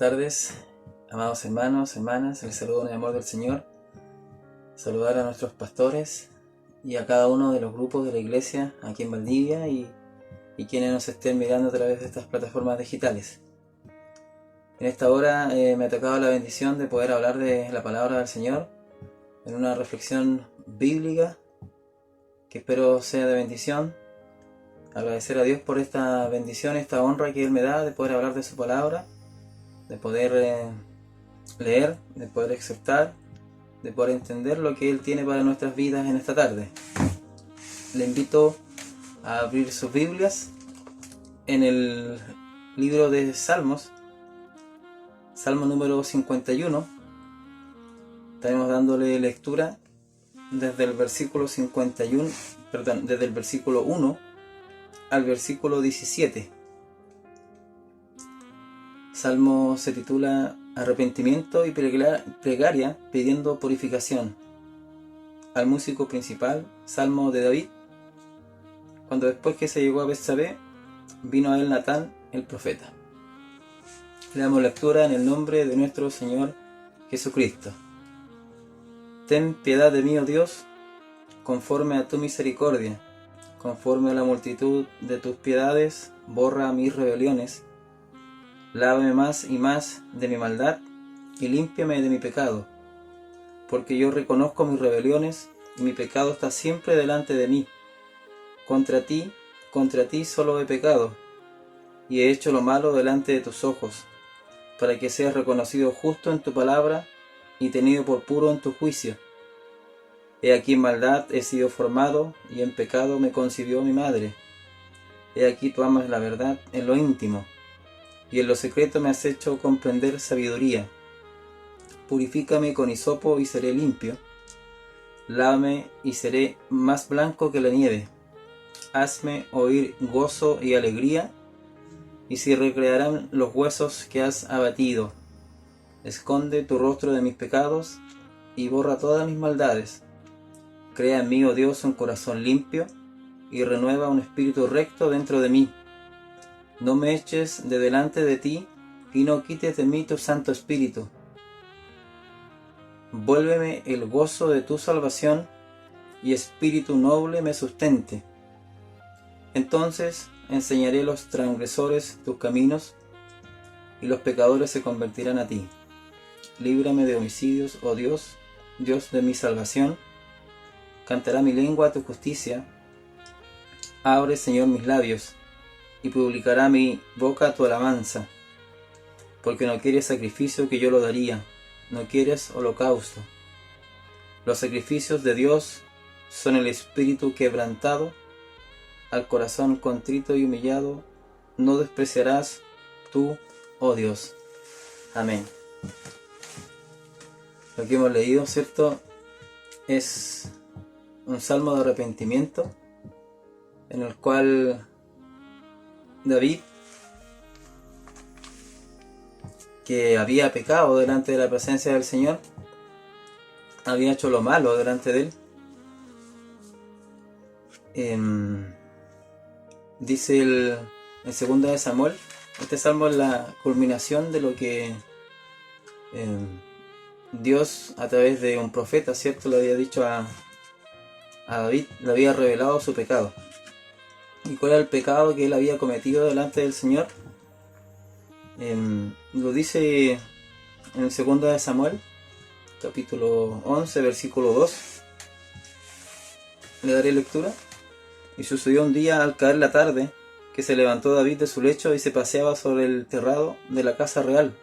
tardes, amados hermanos, hermanas, el saludo en el amor del Señor. Saludar a nuestros pastores y a cada uno de los grupos de la iglesia aquí en Valdivia y quienes nos estén mirando a través de estas plataformas digitales. En esta hora me ha tocado la bendición de poder hablar de la palabra del Señor en una reflexión bíblica que espero sea de bendición. Agradecer a Dios por esta bendición, esta honra que Él me da de poder hablar de su palabra, de poder leer, de poder aceptar, de poder entender lo que Él tiene para nuestras vidas en esta tarde. Le invito a abrir sus Biblias en el libro de Salmos, Salmo número 51. Estaremos dándole lectura desde el versículo 51, desde el versículo 1 al versículo 17. Salmo se titula Arrepentimiento y plegaria pidiendo purificación. Al músico principal, Salmo de David, cuando después que se llegó a Betsabé, vino a él Natán el profeta. Le damos lectura en el nombre de nuestro Señor Jesucristo. Ten piedad de mí, oh Dios, conforme a tu misericordia, conforme a la multitud de tus piedades, borra mis rebeliones. Lávame más y más de mi maldad, y límpiame de mi pecado, porque yo reconozco mis rebeliones, y mi pecado está siempre delante de mí. Contra ti solo he pecado, y he hecho lo malo delante de tus ojos, para que seas reconocido justo en tu palabra, y tenido por puro en tu juicio. He aquí en maldad he sido formado, y en pecado me concibió mi madre. He aquí tú amas la verdad en lo íntimo, y en lo secreto me has hecho comprender sabiduría. Purifícame con hisopo y seré limpio. Lávame y seré más blanco que la nieve. Hazme oír gozo y alegría, y se recrearán los huesos que has abatido. Esconde tu rostro de mis pecados, y borra todas mis maldades. Crea en mí, oh Dios, un corazón limpio, y renueva un espíritu recto dentro de mí. No me eches de delante de ti, y no quites de mí tu Santo Espíritu. Vuélveme el gozo de tu salvación, y espíritu noble me sustente. Entonces enseñaré a los transgresores tus caminos, y los pecadores se convertirán a ti. Líbrame de homicidios, oh Dios, Dios de mi salvación. Cantará mi lengua tu justicia. Abre, Señor, mis labios, y publicará mi boca tu alabanza. Porque no quieres sacrificio que yo lo daría, no quieres holocausto. Los sacrificios de Dios son el espíritu quebrantado, al corazón contrito y humillado no despreciarás tú, oh Dios. Amén. Lo que hemos leído, ¿cierto?, es un salmo de arrepentimiento en el cual David, que había pecado delante de la presencia del Señor, había hecho lo malo delante de él. Dice en 2 de Samuel, este salmo es la culminación de lo que Dios a través de un profeta, ¿cierto?, le había dicho a David, le había revelado su pecado. ¿Y cuál era el pecado que él había cometido delante del Señor? Lo dice en el 2 de Samuel, capítulo 11, versículo 2. Le daré lectura. Y sucedió un día al caer la tarde, que se levantó David de su lecho y se paseaba sobre el terrado de la casa real.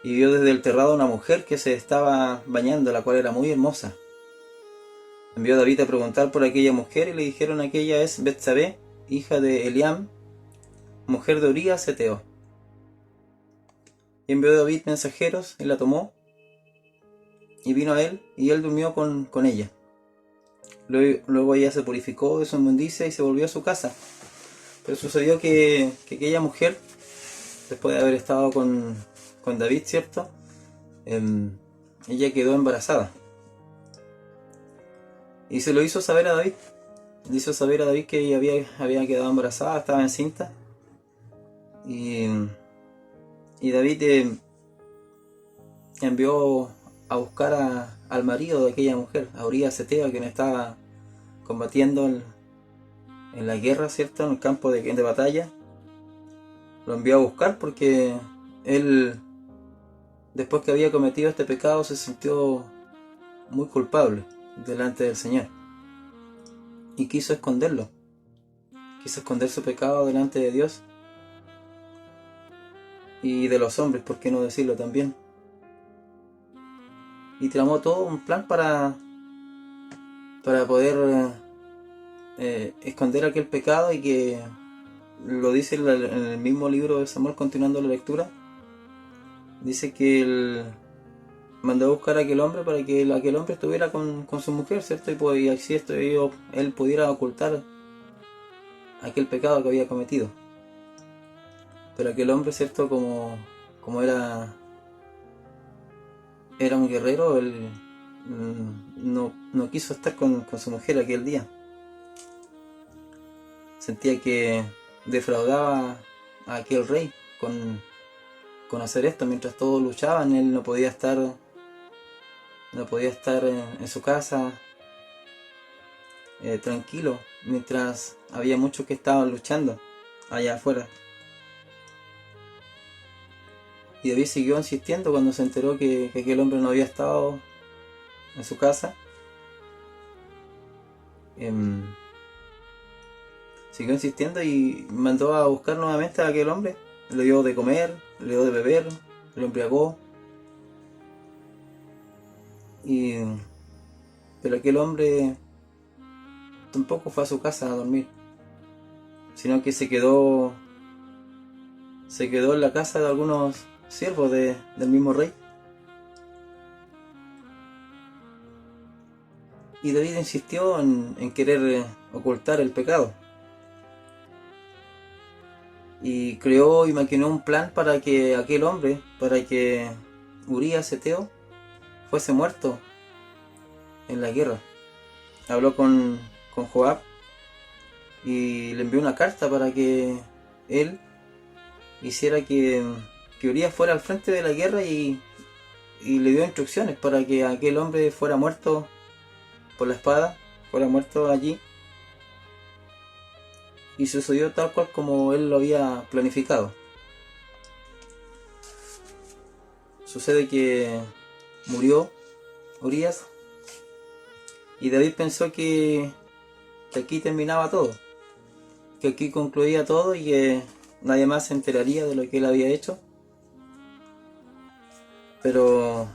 Y vio desde el terrado una mujer que se estaba bañando, la cual era muy hermosa. Envió David a preguntar por aquella mujer, y le dijeron: aquella es Betsabé, hija de Eliam, mujer de Urías Heteo. Y envió David mensajeros, y la tomó, y vino a él, y él durmió con ella. Luego ella se purificó de su inmundicia y se volvió a su casa. Pero sucedió que aquella mujer, después de haber estado con David, ¿cierto?, ella quedó embarazada. Y se lo hizo saber a David. Le hizo saber a David que ella había quedado embarazada, estaba encinta. Y Y David envió a buscar al marido de aquella mujer, a Urías Eteo, quien estaba combatiendo en la guerra, ¿cierto? En el campo de batalla. Lo envió a buscar porque él, después que había cometido este pecado, se sintió muy culpable delante del Señor. Y quiso esconderlo. Quiso esconder su pecado delante de Dios. Y de los hombres, ¿por qué no decirlo también? Y tramó todo un plan para poder esconder aquel pecado, y que lo dice en el mismo libro de Samuel, continuando la lectura. Dice que él mandó a buscar a aquel hombre para que aquel hombre estuviera con su mujer, ¿cierto? Y así él pudiera ocultar aquel pecado que había cometido. Pero aquel hombre, ¿cierto? Como era un guerrero, él no quiso estar con su mujer aquel día. Sentía que defraudaba a aquel rey con hacer esto. Mientras todos luchaban, él no podía estar en su casa tranquilo, mientras había muchos que estaban luchando allá afuera. Y David siguió insistiendo cuando se enteró que aquel hombre no había estado en su casa. Siguió insistiendo y mandó a buscar nuevamente a aquel hombre. Le dio de comer, le dio de beber, lo embriagó. Pero aquel hombre tampoco fue a su casa a dormir, sino que se quedó en la casa de algunos siervos del mismo rey. Y David insistió en querer ocultar el pecado. Y creó y maquinó un plan para que aquel hombre, para que Urías Eteo fuese muerto en la guerra. Habló con Joab y le envió una carta para que él hiciera que Urías fuera al frente de la guerra, y le dio instrucciones para que aquel hombre fuera muerto por la espada, fuera muerto allí. Y sucedió tal cual como él lo había planificado. Sucede que murió Urías, y David pensó que aquí terminaba todo, que aquí concluía todo y que nadie más se enteraría de lo que él había hecho. Pero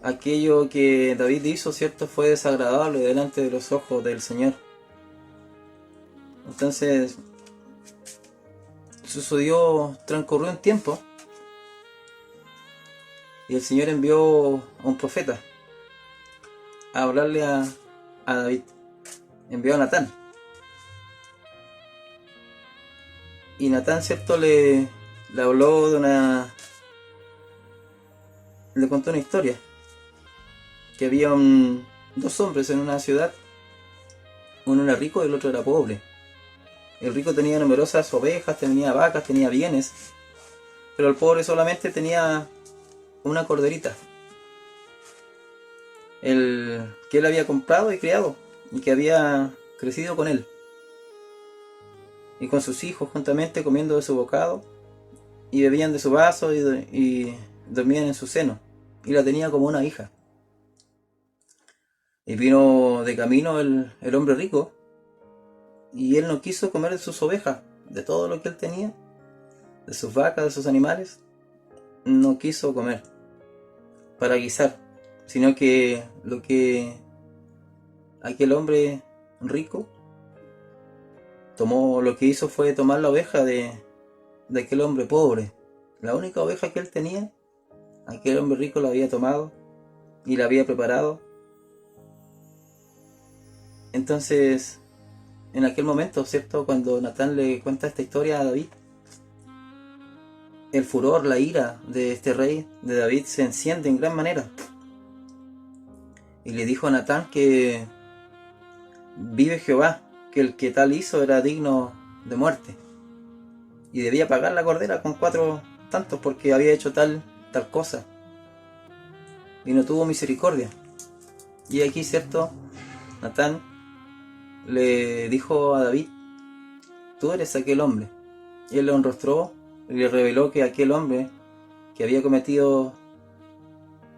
aquello que David hizo, ¿cierto?, fue desagradable delante de los ojos del Señor. Entonces transcurrió un tiempo, y el Señor envió a un profeta a hablarle a David. Envió a Natán. Y Natán, ¿cierto?, le habló le contó una historia. Que había dos hombres en una ciudad. Uno era rico y el otro era pobre. El rico tenía numerosas ovejas, tenía vacas, tenía bienes. Pero el pobre solamente tenía una corderita. Que él había comprado y criado, y que había crecido con él. Y con sus hijos juntamente, comiendo de su bocado, y bebían de su vaso, y dormían en su seno. Y la tenía como una hija. Y vino de camino el hombre rico, y él no quiso comer de sus ovejas, de todo lo que él tenía, de sus vacas, de sus animales. No quiso comer para guisar, sino que lo que aquel hombre rico lo que hizo fue tomar la oveja de aquel hombre pobre. La única oveja que él tenía, aquel hombre rico la había tomado y la había preparado. Entonces, en aquel momento, ¿cierto?, cuando Natán le cuenta esta historia a David, el furor, la ira de este rey, de David, se enciende en gran manera. Y le dijo a Natán que vive Jehová, que el que tal hizo era digno de muerte, y debía pagar la cordera con tantos porque había hecho tal cosa y no tuvo misericordia. Y aquí, cierto, Natán le dijo a David: tú eres aquel hombre. Y él lo enrostró y le reveló que aquel hombre que había cometido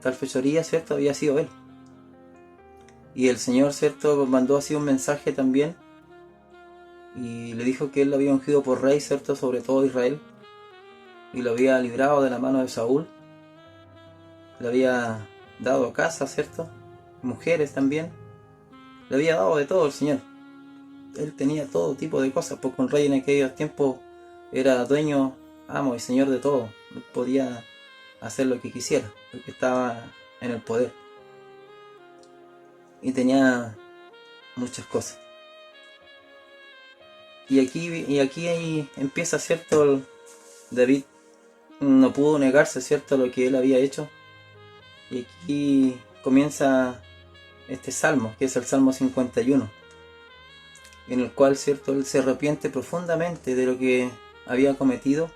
tal fechoría, cierto, había sido él. Y el Señor, cierto, mandó así un mensaje también y le dijo que él lo había ungido por rey, cierto, sobre todo Israel, y lo había librado de la mano de Saúl. Le había dado casa, cierto, mujeres también. Le había dado de todo el Señor. Él tenía todo tipo de cosas, porque un rey en aquellos tiempos era dueño, amo y señor de todo. Él podía hacer lo que quisiera, porque estaba en el poder. Y tenía muchas cosas. Y aquí ahí empieza, cierto, David no pudo negarse, cierto, lo que él había hecho. Y aquí comienza este salmo, que es el Salmo 51, en el cual, cierto, él se arrepiente profundamente de lo que había cometido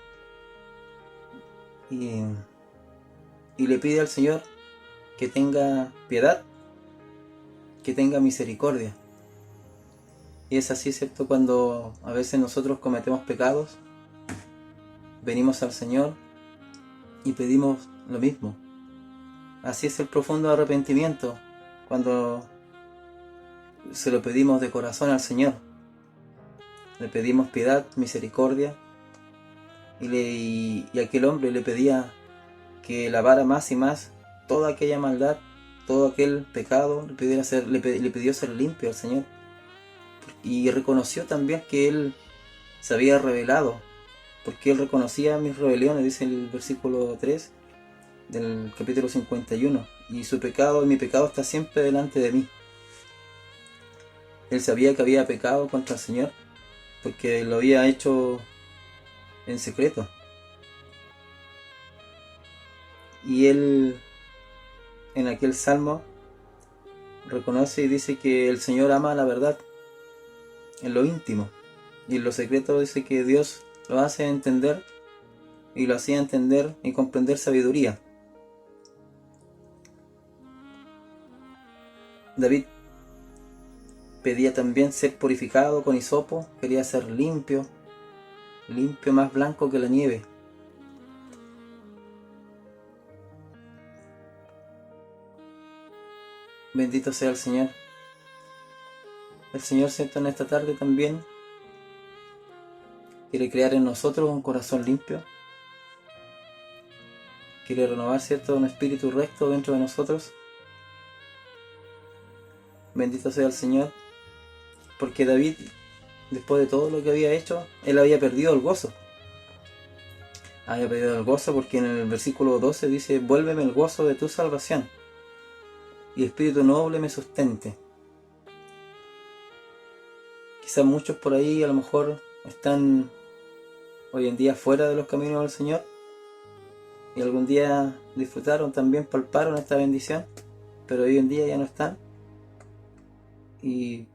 y le pide al Señor que tenga piedad, que tenga misericordia. Y es así, cierto, cuando a veces nosotros cometemos pecados, venimos al Señor y pedimos lo mismo. Así es el profundo arrepentimiento, cuando se lo pedimos de corazón al Señor. Le pedimos piedad, misericordia, y aquel hombre le pedía que lavara más y más toda aquella maldad, todo aquel pecado, le pidió ser limpio al Señor. Y reconoció también que él se había rebelado, porque él reconocía mis rebeliones, dice el versículo 3 del capítulo 51, y su pecado, mi pecado está siempre delante de mí. Él sabía que había pecado contra el Señor, porque lo había hecho en secreto. Y él, en aquel salmo, reconoce y dice que el Señor ama la verdad en lo íntimo, y en lo secreto dice que Dios lo hace entender, y lo hacía entender y comprender sabiduría. David pedía también ser purificado con hisopo, quería ser limpio, más blanco que la nieve. Bendito sea el Señor. El Señor, cierto, en esta tarde también quiere crear en nosotros un corazón limpio. Quiere renovar, cierto, un espíritu recto dentro de nosotros. Bendito sea el Señor. Porque David, después de todo lo que había hecho, él había perdido el gozo. Había perdido el gozo porque en el versículo 12 dice: vuélveme el gozo de tu salvación, y espíritu noble me sustente. Quizás muchos por ahí a lo mejor están hoy en día fuera de los caminos del Señor, y algún día disfrutaron también, palparon esta bendición, pero hoy en día ya no están. Y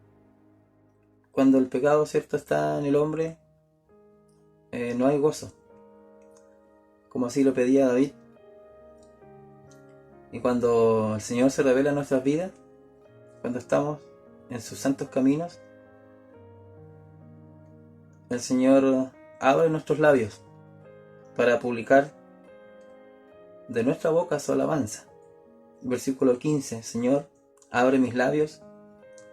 cuando el pecado, cierto, está en el hombre, no hay gozo, como así lo pedía David. Y cuando el Señor se revela en nuestras vidas, cuando estamos en sus santos caminos, el Señor abre nuestros labios para publicar de nuestra boca su alabanza. Versículo 15: Señor, abre mis labios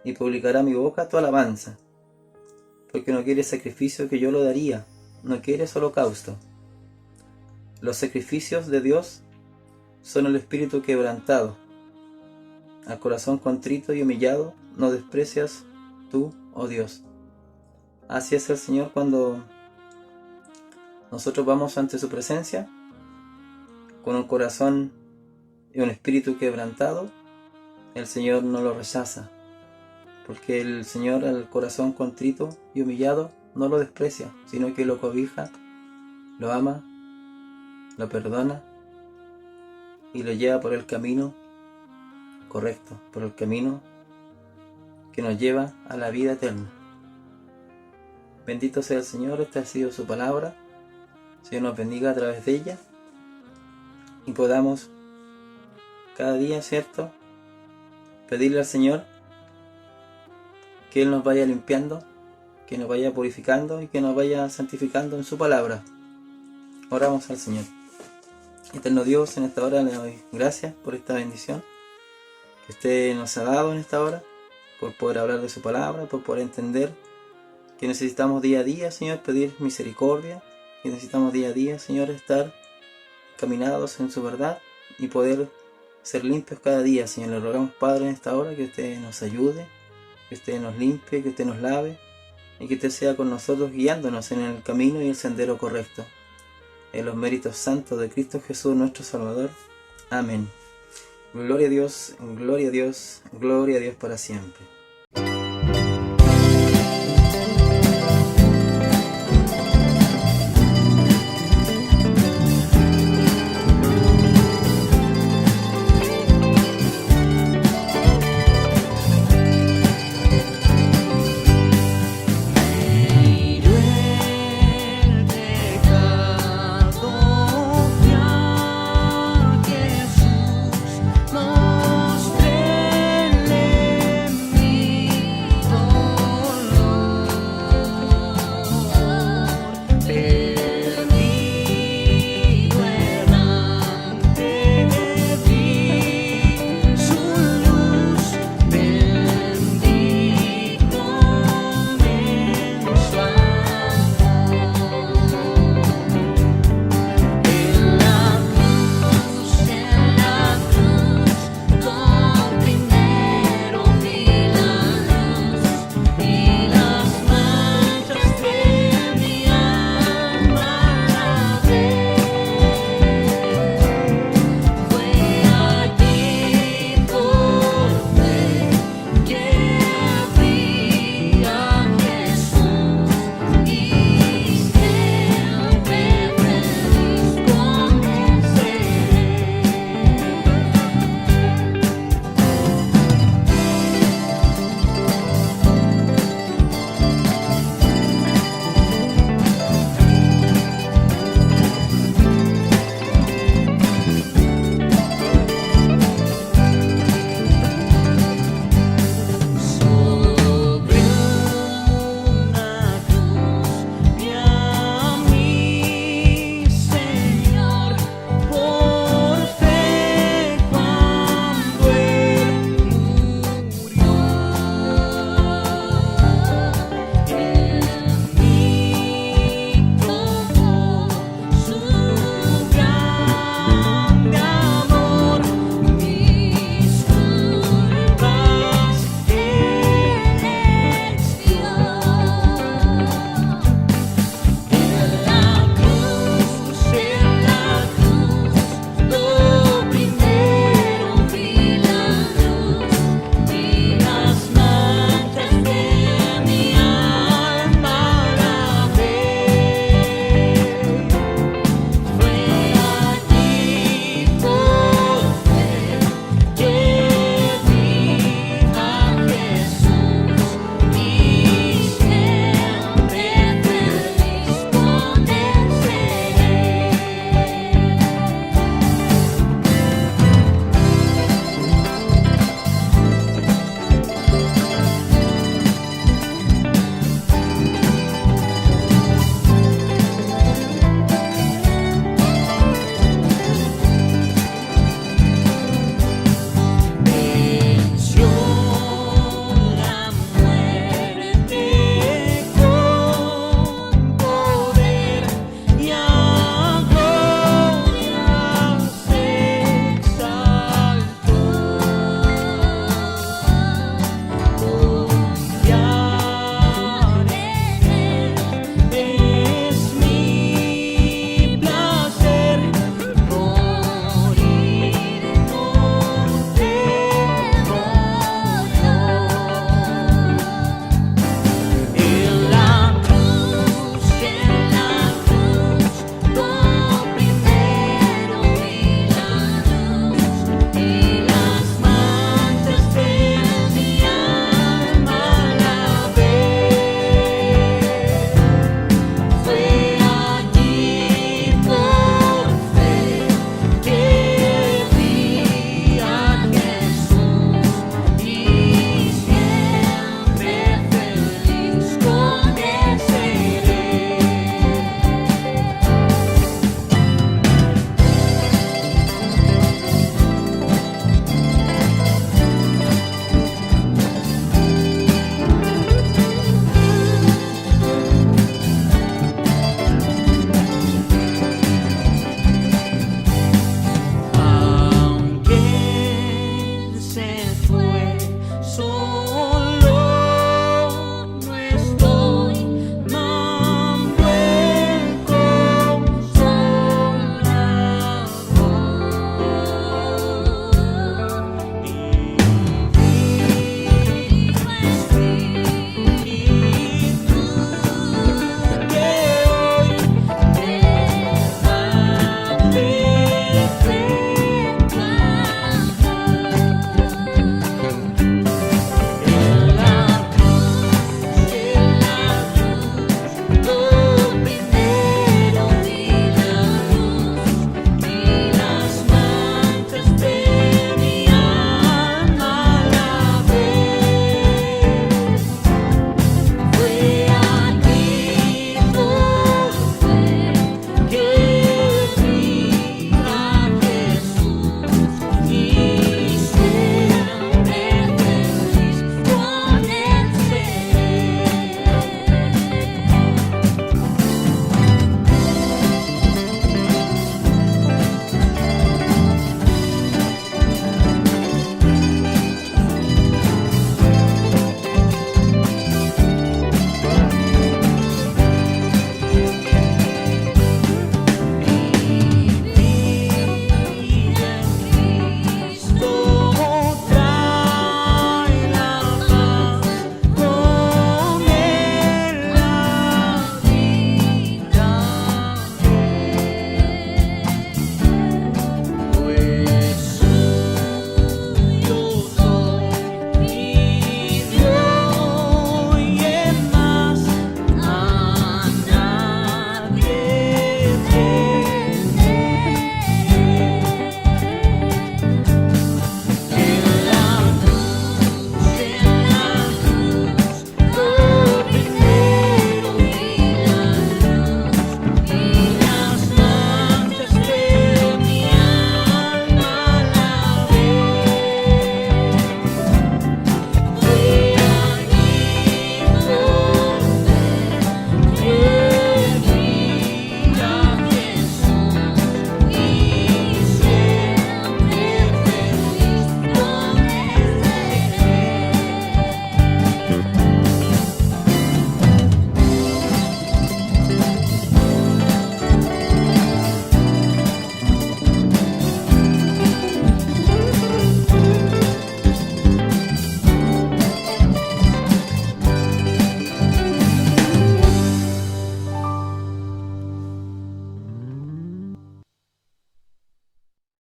y publicará mi boca tu alabanza, porque no quieres sacrificio que yo lo daría, no quieres holocausto. Los sacrificios de Dios son el espíritu quebrantado. Al corazón contrito y humillado no desprecias tú, oh Dios. Así es el Señor cuando nosotros vamos ante su presencia con un corazón y un espíritu quebrantado. El Señor no lo rechaza, porque el Señor al corazón contrito y humillado no lo desprecia, sino que lo cobija, lo ama, lo perdona y lo lleva por el camino correcto, por el camino que nos lleva a la vida eterna. Bendito sea el Señor. Esta ha sido su palabra. Señor nos bendiga a través de ella y podamos cada día, ¿cierto?, pedirle al Señor que Él nos vaya limpiando, que nos vaya purificando y que nos vaya santificando en su palabra. Oramos al Señor. Eterno Dios, en esta hora le doy gracias por esta bendición que usted nos ha dado en esta hora, por poder hablar de su palabra, por poder entender que necesitamos día a día, Señor, pedir misericordia, que necesitamos día a día, Señor, estar caminados en su verdad y poder ser limpios cada día, Señor. Le rogamos, Padre, en esta hora que usted nos ayude, que usted nos limpie, que usted nos lave y que usted sea con nosotros guiándonos en el camino y el sendero correcto. En los méritos santos de Cristo Jesús, nuestro Salvador. Amén. Gloria a Dios, gloria a Dios, gloria a Dios para siempre.